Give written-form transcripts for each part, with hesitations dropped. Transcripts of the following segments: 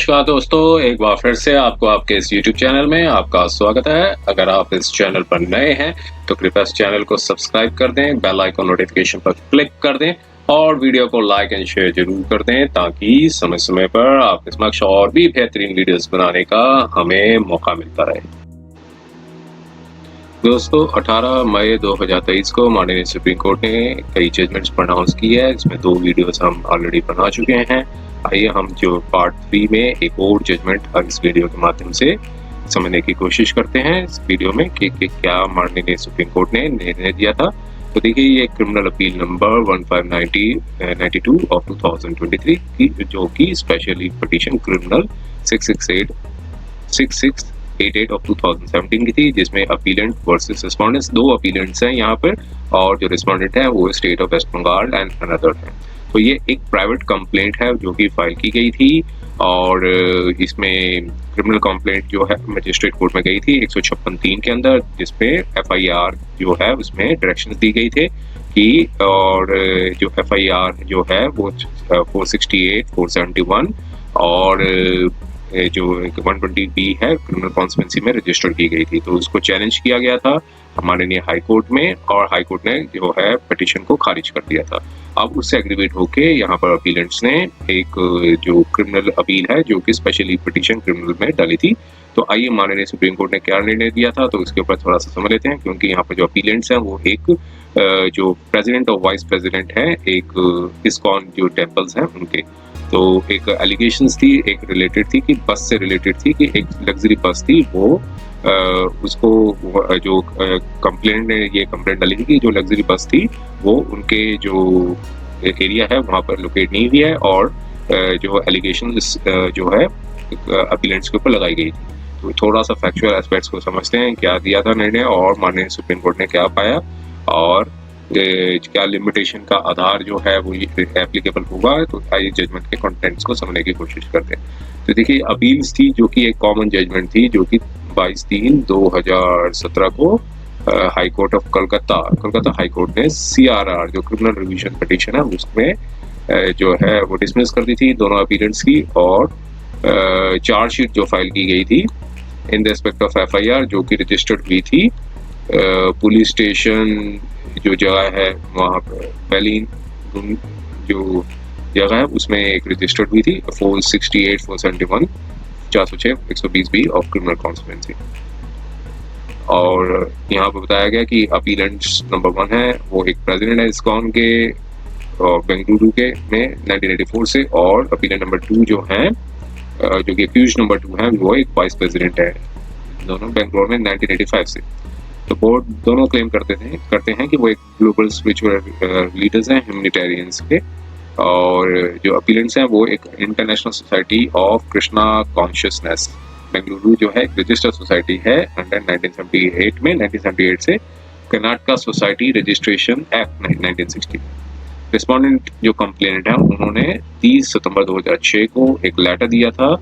नमस्कार दोस्तों, एक बार फिर से आपको आपके इस YouTube चैनल में आपका स्वागत है। अगर आप इस चैनल पर नए हैं तो कृपया इस चैनल को सब्सक्राइब कर दें, बेल आइकन नोटिफिकेशन पर क्लिक कर दें और वीडियो को लाइक एंड शेयर जरूर कर दें ताकि समय-समय पर आपके समक्ष और भी बेहतरीन वीडियोस बनाने का हमें मौका मिलता रहे। दोस्तों 18 मई 2023 को माननीय सुप्रीम कोर्ट ने कई जजमेंट्स प्रोनाउंस की है। इसमें 2 वीडियोस हम ऑलरेडी बना चुके हैं। आइए हम जो पार्ट 3 में एक और जजमेंट इस वीडियो के माध्यम से समझने की कोशिश करते हैं इस वीडियो में कि क्या माननीय सुप्रीम कोर्ट ने निर्णय दिया था। तो देखिए ये क्रिमिनल अपील नंबर 1592 ऑफ 2023 की जो कि स्पेशली पिटीशन क्रिमिनल 6688 ऑफ 2017 की थी, जिसमें अपीलेंट वर्सेस रिस्पोंडेंट्स 2 अपीलेंट्स हैं यहाँ पर और जो रिस्पोंडेंट है वो state of West Bengal and another है। तो ये एक प्राइवेट कंप्लेंट है जो कि फाइल की गई थी और इसमें क्रिमिनल कंप्लेंट जो है मजिस्ट्रेट कोर्ट में गई थी 156(3) के अंदर, जिसपे FIR जो है उसमें डायरेक्शंस दी गई थे कि और जो FIR जो है वो 468, 471 और जो 120B है क्रिमिनल कॉन्स्पिरेसी में रजिस्टर की गई थी। तो उसको चैलेंज किया गया था हमारे हाई कोर्ट में और हाई कोर्ट ने जो है पिटीशन को खारिज कर दिया था। अब उससे एग्रीवेट होके यहाँ पर अपीलेंट्स ने एक जो क्रिमिनल अपील है जो कि स्पेशली पिटीशन क्रिमिनल में डाली थी। तो आइए माननीय सुप्रीम कोर्ट ने क्या निर्णय दिया था तो इसके ऊपर थोड़ा सा समझ लेते हैं, क्योंकि यहाँ पर जो अपीलेंट्स हैं वो एक जो प्रेसिडेंट और वाइस प्रेसिडेंट है एक इस्कॉन जो टेम्पल्स हैं उनके। तो एक एलिगेशंस थी, एक रिलेटेड थी कि बस से रिलेटेड थी कि एक लग्जरी बस थी वो उसको जो कंप्लेंट ने ये कंप्लेंट डाली थी कि जो लग्जरी बस थी वो उनके जो एरिया है वहाँ पर लोकेट नहीं हुई है और जो एलिगेशन जो है अपीलेंट्स के ऊपर लगाई गई थी। तो थोड़ा सा फैक्चुअल एस्पेक्ट्स को समझते हैं, क्या दिया था निर्णय और माननीय सुप्रीम कोर्ट ने क्या पाया और क्या लिमिटेशन का आधार जो है वो एप्लीकेबल होगा। तो आइए जजमेंट के कंटेंट्स को समझने की कोशिश करते हैं। तो देखिए अपील्स थी जो कि एक कॉमन जजमेंट थी जो कि 22/3/2017 को high court of Calcutta high court ने CRR जो क्रिमिनल रिवीजन पिटीशन है उसमें जो है वो डिसमिस कर दी थी दोनों अपीलेंट्स की और चार्जशीट जो फाइल की गई थी इन रेस्पेक्ट ऑफ FIR जो कि रजिस्टर्ड हुई थी पुलिस स्टेशन जो जगह है वहाँ पर पहली जो जगह है उसमें एक रजिस्टर्ड हुई थी 468, 471, 406, 120B ऑफ क्रिमिनल कॉन्स्पिरेसी। और यहाँ पर बताया गया कि अपीलेंट्स नंबर 1 है वो एक प्रेसिडेंट है इस्कॉन के और बेंगलुरु के में 1984 से, और अपीलेंट नंबर 2 जो है जो कि एक्यूज नंबर 2 है वो एक वाइस प्रेसिडेंट है, दोनों बेंगलोर में 1985 से। तो बोर्ड दोनों क्लेम करते हैं कि वो एक ग्लोबल स्पिरिचुअल लीडर्स हैं ह्यूमैनिटेरियंस के, और जो अपीलेंट्स हैं वो एक international society of Krishna consciousness Bengaluru जो है एक रजिस्टर्ड सोसाइटी है अंडर 1978 से Karnataka society registration act 1960। Respondent जो कंप्लेनेंट है उन्होंने 30 सितंबर 2006 को एक लेटर दिया था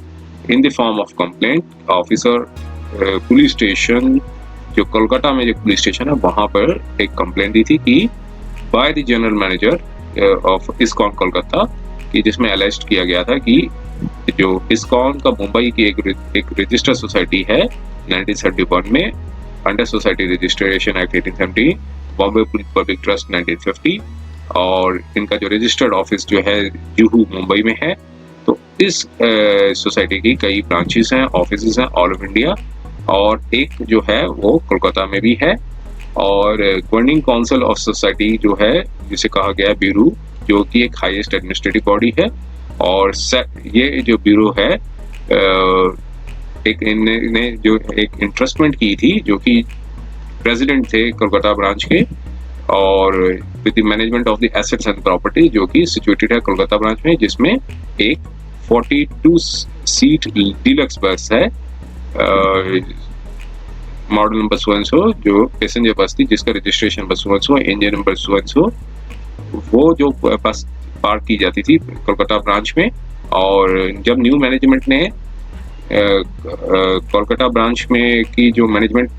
in the form of complaint officer police station जो कोलकाता में जो पुलिस स्टेशन है वहां पर एक कंप्लेंट दी थी कि by the general manager of ISKCON Kolkata कि जिसमें अलेस्ट किया गया था कि जो इस्कॉन का मुंबई की एक रजिस्टर्ड सोसाइटी है 1931 में under society registration act 1870, Bombay public trust 1950 और इनका जो रजिस्टर्ड ऑफिस जो है जुहू मुंबई में है। तो इस सोसाइटी की कई ब्रांचेस हैं, ऑफिसेज हैं ऑल ओवर इंडिया, और एक जो है वो कोलकाता में भी है। और गवर्निंग काउंसिल ऑफ सोसाइटी जो है जिसे कहा गया ब्यूरो जो कि एक हाईएस्ट एडमिनिस्ट्रेटिव बॉडी है, और ये जो ब्यूरो है एक इन्होंने जो एक इंटरेस्टमेंट की थी जो कि प्रेसिडेंट थे कोलकाता ब्रांच के, और with the management of the assets and property जो कि सिचुएटेड है कोलकाता ब्रांच में, जिसमें एक 42 सीट डीलक्स बस है मॉडल नंबर सो जो पैसेंजर बस थी जिसका रजिस्ट्रेशन बस सो इंजन नंबर सो वो जो बस पार्क की जाती थी कोलकाता ब्रांच में। और जब न्यू मैनेजमेंट ने कोलकाता ब्रांच में की जो मैनेजमेंट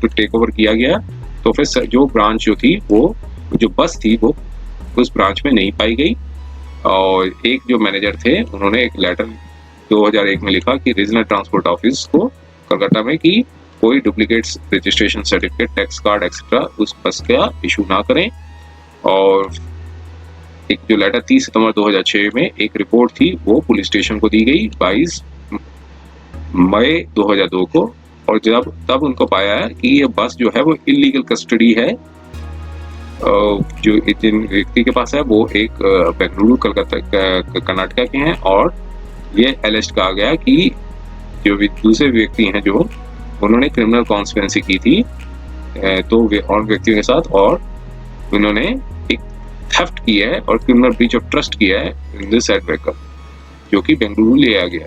टू टेक ओवर किया गया तो फिर जो ब्रांच जो थी वो जो बस थी वो उस ब्रांच में नहीं पाई गई, और एक जो मैनेजर थे उन्होंने एक लेटर 2001 में लिखा कि रीजनल ट्रांसपोर्ट ऑफिस को कलकत्ता में कि कोई duplicate registration certificate, tax card etcetera उस बस का इशू ना करें। और एक जो लेटर 30 सितंबर 2006 में एक रिपोर्ट थी वो पुलिस स्टेशन को दी गई 22 मई 2002 को, और जब तब उनको पाया कि ये बस जो है वो इलीगल कस्टडी है, जो जिन व्यक्ति के पास है वो एक बेंगलुरु कलकत्ता कर्नाटका के हैं, और ये एलिस्ट कहा गया कि जो दूसरे व्यक्ति हैं जो उन्होंने क्रिमिनल कॉन्स्पिरेसी की थी तो वे और व्यक्तियों के साथ, और उन्होंने एक थेफ्ट किया है और क्रिमिनल ब्रीच ऑफ ट्रस्ट किया है इन दिस साइड बैकअप, जो कि बेंगलुरु ले आ गया।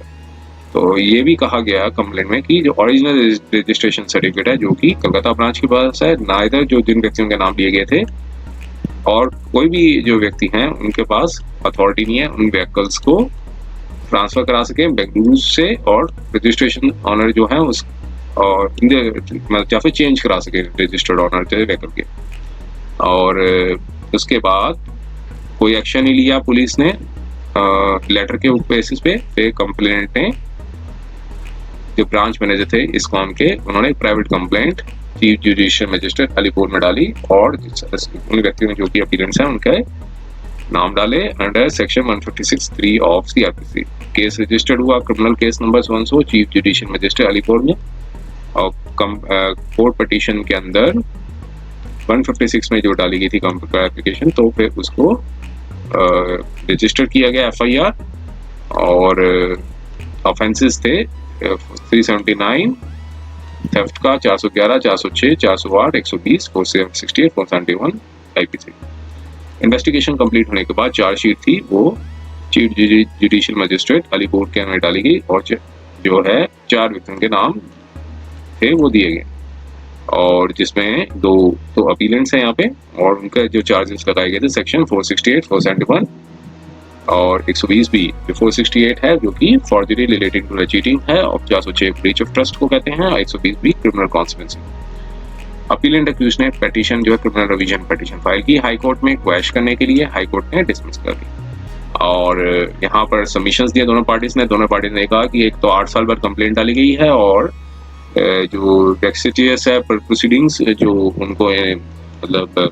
तो ये भी कहा गया कंप्लेंट में कि जो ओरिजिनल रजिस्ट्रेशन सर्टिफिकेट है जो कि कलकत्ता ब्रांच के पास है, ना इधर जो जिन व्यक्तियों के नाम लिए गए थे और कोई भी जो व्यक्ति हैं उनके पास अथॉरिटी नहीं है उन व्हीकल्स को ट्रांसफर करा सके बेंगलुरु से, और रजिस्ट्रेशन ऑनर जो है उस और या फिर चेंज करा सके रजिस्टर्ड ऑनर थे व्हीकल के। और उसके बाद कोई एक्शन नहीं लिया पुलिस ने लेटर के बेसिस पे कंप्लेंट ने जो ब्रांच मैनेजर थे इस्कॉन के, उन्होंने private complaint chief judicial magistrate Alipur में डाली, और उन व्यक्तियों जो कि अपीलेंट्स हैं उनके नाम डाले under section 156(3) of CrPC. Case registered हुआ criminal case number 100 chief judicial magistrate Alipur में, और कोर्ट पिटीशन के अंदर 156 में जो डाली गई थी एप्लीकेशन, तो फिर उसको रजिस्टर किया गया एफआईआर, और ऑफेंसेस थे 379 थेफ्ट का, 411, 406, 408, 120, 468, 471 आईपीसी। इन्वेस्टिगेशन कंप्लीट होने के बाद चार्जशीट थी वो चीफ जुडिशियल मजिस्ट्रेट अलीपुर के में डाली गई, और जो है 4 व्यक्तियों के नाम थे वो दिए गए, और जिसमें 2 अपीलेंट्स हैं यहाँ पे, और उनका जो चार्जेस लगाए गए थे सेक्शन 468, 471 और 120 भी। जो 468 है जो कि फॉर्जरी रिलेटिंग टू चीटिंग है, और 406 ब्रीच ऑफ ट्रस्ट को कहते हैं, 120 भी क्रिमिनल कॉन्स्पिरेसी। अपीलेंट अक्यूज ने पिटीशन जो है क्रिमिनल रिवीजन पिटीशन फाइल की हाई कोर्ट में क्वैश करने के लिए, हाई कोर्ट ने डिसमिस कर दी, और यहाँ पर सबमिशंस दिए दोनों पार्टीज ने कहा कि एक तो 8 साल बाद कंप्लेंट डाली गई है, और जो वेक्सिटियस है प्रोसीडिंग्स जो उनको मतलब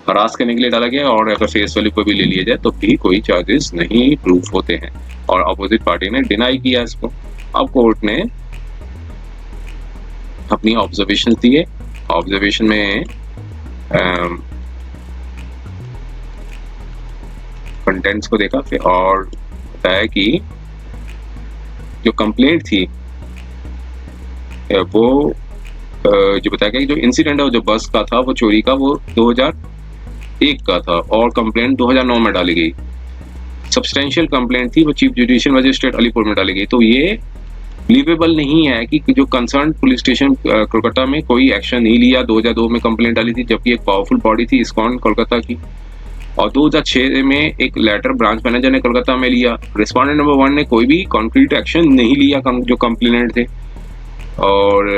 हरास करने के लिए डाला गया, और अगर फेस वैल्यू को भी ले लिया जाए तो भी कोई चार्जेस नहीं प्रूफ होते हैं, और अपोजिट पार्टी ने डिनाई किया इसको। अब कोर्ट ने अपनी ऑब्जर्वेशन दिए, ऑब्जर्वेशन में कंटेंट्स को देखा फिर, और बताया कि जो कंप्लेंट थी वो जो बताया गया कि जो इंसिडेंट है जो बस का था वो चोरी का वो 2001 का था, और कंप्लेंट 2009 में डाली गई। सब्सटेंशियल कंप्लेंट थी वो चीफ जुडिशियल मजिस्ट्रेट अलीपुर में डाली गई। तो ये बिलीवेबल नहीं है कि जो कंसर्न पुलिस स्टेशन कोलकाता में कोई एक्शन नहीं लिया। 2002 में कंप्लेंट डाली थी जबकि एक पावरफुल बॉडी थी इस्कॉन कोलकाता की, और 2006 में एक लेटर ब्रांच मैनेजर ने कोलकाता में लिया। रिस्पॉन्डेंट नंबर 1 ने कोई भी कॉन्क्रीट एक्शन नहीं लिया जो कंप्लेनेंट थे, और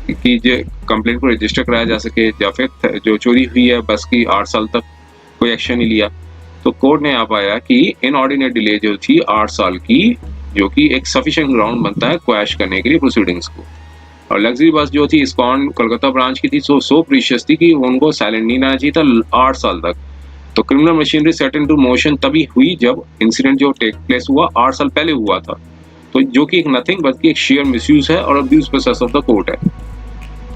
कि जो कंप्लेंट को रजिस्टर कराया जा सके, या फिर जो चोरी हुई है बस की 8 साल तक कोई एक्शन नहीं लिया। तो कोर्ट ने यहाँ पाया कि इनऑर्डिनेट डिले जो थी 8 साल की, जो कि एक सफिशिएंट ग्राउंड बनता है क्वैश करने के लिए प्रोसीडिंग्स को। और लग्जरी बस जो थी इस्कॉन कोलकाता ब्रांच की थी सो प्रीशियस थी कि उनको साइलेंट नहीं रहना चाहिए था 8 साल तक। तो criminal machinery set into motion तभी हुई जब इंसिडेंट जो टेक प्लेस हुआ 8 साल पहले हुआ था, तो जो कि एक नथिंग बल्कि एक शेयर मिसयूज है और abuse process of the court है।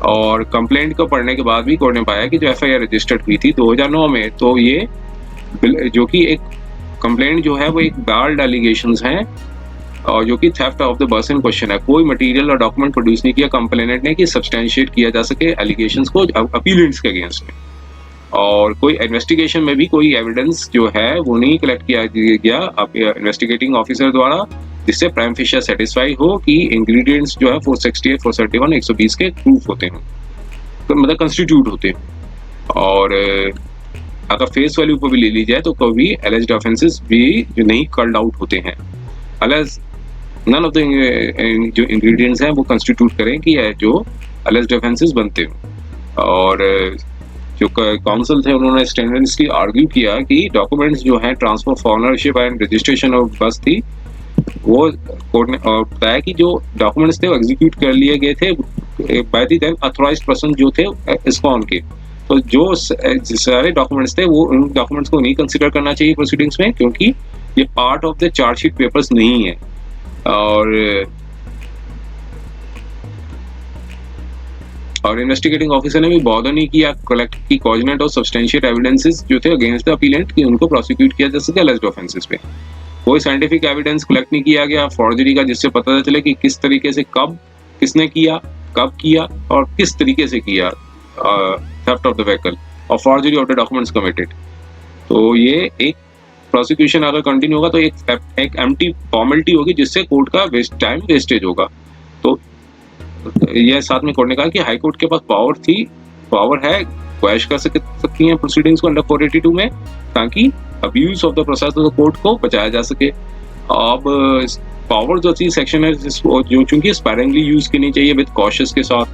और कंप्लेंट को पढ़ने के बाद भी कोर्ट ने पाया कि जो एफआईआर रजिस्टर्ड हुई थी 2009 में, तो ये जो कि एक कंप्लेंट जो है वो एक बाल्ड एलिगेशंस हैं, और जो कि theft of the bus in question है। कोई मटेरियल और डॉक्यूमेंट प्रोड्यूस नहीं किया कंप्लेनेंट ने कि सब्सटेंशिएट किया जा सके एलिगेशंस को अपीलेंट्स के अगेंस्ट में, और कोई इन्वेस्टिगेशन में भी कोई एविडेंस जो है वो नहीं कलेक्ट किया गया इन्वेस्टिगेटिंग ऑफिसर द्वारा, जिससे प्राइम फेशियल सेटिस्फाई हो कि इंग्रेडिएंट्स जो है 468, 431, 120 के प्रूफ होते हैं, तो मतलब कंस्टिट्यूट होते हैं। और अगर फेस वैल्यू को भी ले ली जाए तो कभी एलिज्ड ऑफेंसेस भी जो नहीं कॉल्ड आउट होते हैं, अनलेस नन ऑफ द जो इंग्रेडिएंट्स हैं वो कंस्टिट्यूट करें कि जो एलिज्ड ऑफेंसेस बनते हैं। और जो काउंसिल थे उन्होंने स्टेनलेसली आर्ग्यू किया कि डॉक्यूमेंट्स जो हैं transfer for ownership and registration of बस थी वो कोर्ट ने बताया कि जो डॉक्यूमेंट्स थे वो एग्जीक्यूट कर लिए गए थे by the then authorised person जो थे इस्कॉन के। तो जो सारे डॉक्यूमेंट्स थे वो उन डॉक्यूमेंट्स को नहीं कंसिडर करना चाहिए प्रोसीडिंग्स में, क्योंकि ये part of the chargesheet papers नहीं है। और इन्वेस्टिगेटिंग ऑफिसर ने भी बॉदर नहीं किया कलेक्ट की कॉजिनेंट और सब्सटेंशिएट एविडेंसेस जो थे अगेंस्ट द अपीलेंट कि उनको प्रोसिक्यूट किया जा सके अलेज्ड ऑफेंसेस पे। कोई साइंटिफिक एविडेंस कलेक्ट नहीं किया गया फॉर्जरी का जिससे पता चले कि किस तरीके से कब किसने किया, कब किया और किस तरीके से किया थेफ्ट ऑफ द व्हीकल और forgery of the documents committed. तो ये एक प्रोसिक्यूशन अगर कंटिन्यू होगा तो एक एम्प्टी फॉर्मेलिटी होगी जिससे कोर्ट का टाइम वेस्टेज होगा। तो यह साथ में कोर्ट ने कहा कि हाई कोर्ट के पास पावर है क्वैश कर सकती हैं प्रोसीडिंग्स को अंडर 482 में, ताकि abuse of the process of the court को बचाया जा सके। अब पावर जो थी सेक्शन है जो चूंकि स्पैरिंगली यूज करनी चाहिए विद कॉशियस के साथ,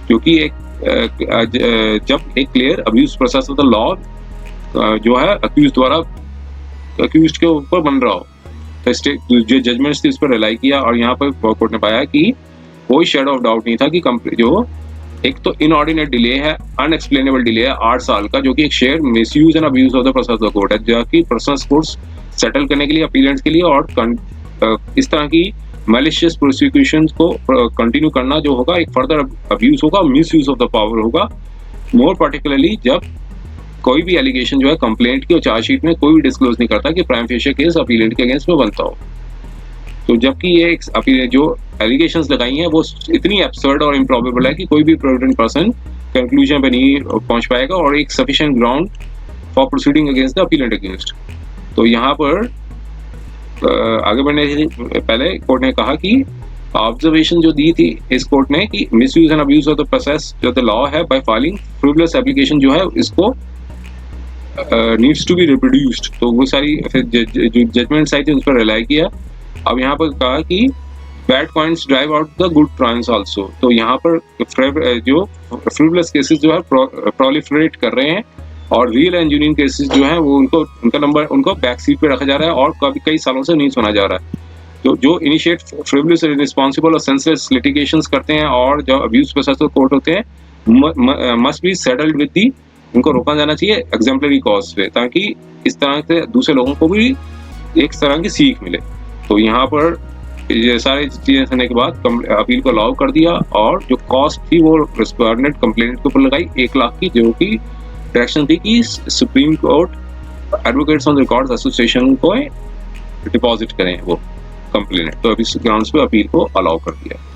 क्योंकि जब एक clear abuse process of the law जो है अक्यूज द्वारा अक्यूज के ऊपर बन रहा हो, तो जो जजमेंट्स थी उस पर रिलाई किया और यहाँ पर कोर्ट ने पाया कि कोई शेडो ऑफ डाउट नहीं था कि जो एक तो इनऑर्डिनेट डिले है, अनएक्सप्लेनेबल डिले है 8 साल का, जो कि एक share misuse and abuse of the process of the court है, जो कि पर्सनल कोर्ट्स सेटल करने के लिए अपीलेंट्स के लिए और इस तरह की मैलिशियस प्रोसिक्यूशन को कंटिन्यू करना जो होगा एक फर्दर अब्यूज होगा, मिसयूज ऑफ द पावर होगा। मोर पर्टिकुलरली जब कोई भी एलिगेशन जो है कंप्लेंट की और चार्जशीट में कोई भी डिस्क्लोज नहीं करता कि प्राइम फेशियल केस अपीलेंट के अगेंस्ट में बनता हो। तो जबकि ये जो एलिगेशंस लगाई हैं वो इतनी एब्सर्ड और इम्प्रॉबेबल है कि कोई भी प्रोविडेंट पर्सन कंक्लूजन पे नहीं पहुंच पाएगा और एक sufficient ground for proceeding against the appellate against. तो यहाँ पर आगे बढ़ने से पहले कोर्ट ने कहा कि ऑब्जर्वेशन जो दी थी इस कोर्ट ने कि misuse and abuse of the process जो द लॉ है बाय फाइलिंग फ्रिवलेस एप्लीकेशन जो है इसको नीड्स टू बी रिप्रोड्यूस्ड। तो वो सारी जो जजमेंट्स आई थी उस पर रिलाई किया। अब यहाँ पर कहा कि bad points drive out the good points also. तो यहाँ पर जो फ्रिवलेस केसेस जो है प्रोलिफरेट कर रहे हैं और रियल इंजीनियरिंग केसेस जो है वो उनका नंबर उनको बैक सीट पे रखा जा रहा है और कई सालों से नहीं सुना जा रहा है। तो जो इनिशिएट फ्रिवलेस रिस्पॉन्सिबल और सेंसलेस लिटिगेशंस करते हैं और जो अब्यूज प्रोसेस कोर्ट होते हैं must be settled with the, उनको रोका जाना चाहिए एग्जाम्पलरी कॉज पे, ताकि इस तरह से दूसरे लोगों को भी एक तरह की सीख मिले। तो यहाँ पर ये सारी चीजें सुनने के बाद अपील को अलाउ कर दिया और जो कॉस्ट थी वो रिस्पोंडेंट कंप्लेंट के ऊपर लगाई 1 लाख की, जो कि डायरेक्शन थी कि supreme court advocates on records association को डिपॉजिट करें वो कंप्लेंट। तो अभी ग्राउंड्स पे अपील को अलाउ कर दिया।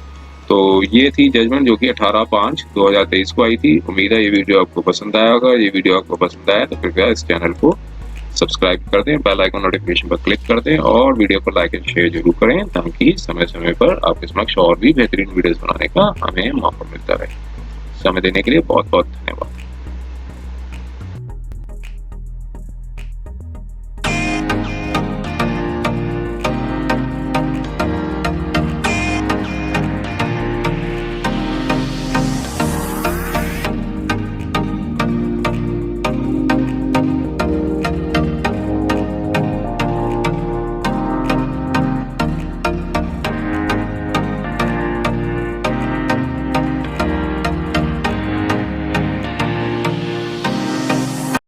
तो ये थी जजमेंट जो कि 18/5/2023 को आई थी। उम्मीद है ये वीडियो आपको पसंद आया होगा। ये वीडियो आपको पसंद आया तो कृपया इस चैनल को सब्सक्राइब कर दें, बेल आइकन नोटिफिकेशन पर क्लिक कर दें और वीडियो को लाइक एंड शेयर जरूर करें, ताकि समय समय पर आपके समक्ष और भी बेहतरीन वीडियोस बनाने का हमें मौका मिलता रहे। समय देने के लिए बहुत बहुत धन्यवाद।